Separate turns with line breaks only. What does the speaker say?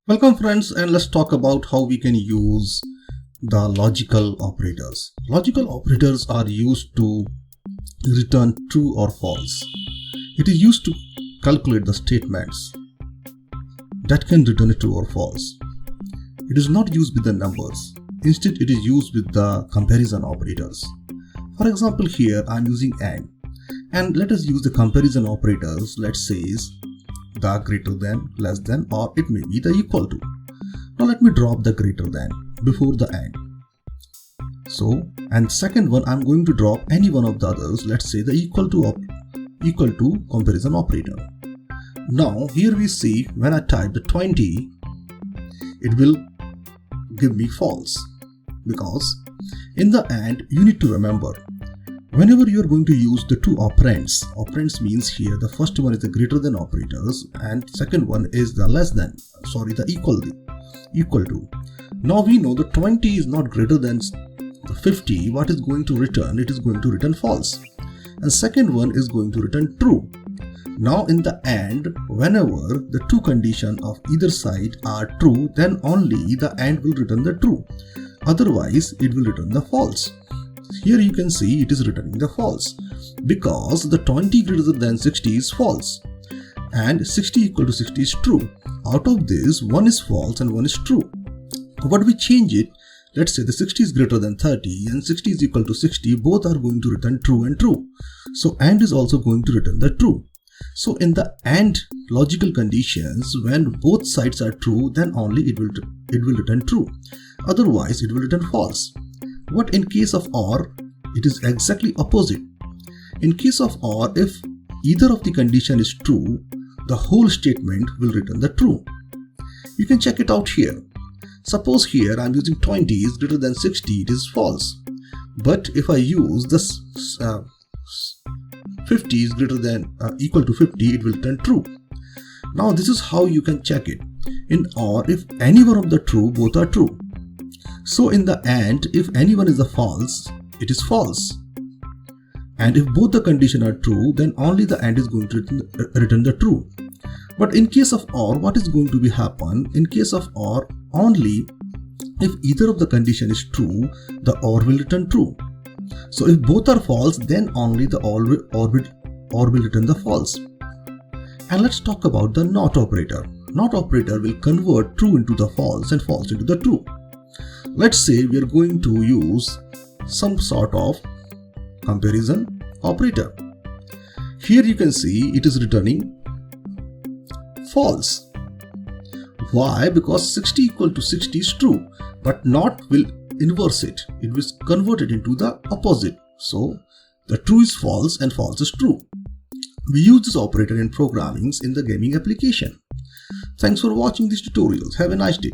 Welcome friends, and let's talk about how we can use the logical operators. Logical operators are used to return true or false. It is used to calculate the statements that can return true or false. It is not used with the numbers. Instead, it is used with the comparison operators. For example, here I am using and let us use the comparison operators. Let's say the greater than, less than, or it may be the equal to. Now let me drop the greater than before the and. And second one, I'm going to drop any one of the others. Let's say the equal to comparison operator. Now here we see when I type the 20, it will give me false, because in the and you need to remember, whenever you are going to use the two operands means here the first one is the greater than operators and second one is the equal to. Now we know the 20 is not greater than the 50. What is going to return? It is going to return false. And second one is going to return true. Now in the and, whenever the two conditions of either side are true, then only the and will return the true. Otherwise, it will return the false. Here you can see it is returning the false because the 20 greater than 60 is false and 60 equal to 60 is true. Out of this, one is false and one is true. But we change it. Let's say the 60 is greater than 30 and 60 is equal to 60. Both are going to return true and true. So and is also going to return the true. So in the and logical conditions, when both sides are true, then only it will return true. Otherwise, it will return false. But in case of OR, it is exactly opposite. In case of OR, if either of the condition is true, the whole statement will return the true. You can check it out here. Suppose here I am using 20 is greater than 60, it is false. But if I use this 50 is greater than equal to 50, it will return true. Now this is how you can check it. In OR, if any one of the true, both are true. So in the AND, if any one is a false, it is false. And if both the conditions are true, then only the AND is going to return the true. But in case of OR, what is going to be happen? In case of OR, only if either of the condition is true, the OR will return true. So if both are false, then only the OR will return the false. And let's talk about the NOT operator. NOT operator will convert true into the false and false into the true. Let's say we are going to use some sort of comparison operator. Here you can see it is returning false. Why? Because 60 equal to 60 is true, but NOT will inverse it. It will convert it into the opposite. So the true is false and false is true. We use this operator in programming in the gaming application. Thanks for watching these tutorials. Have a nice day.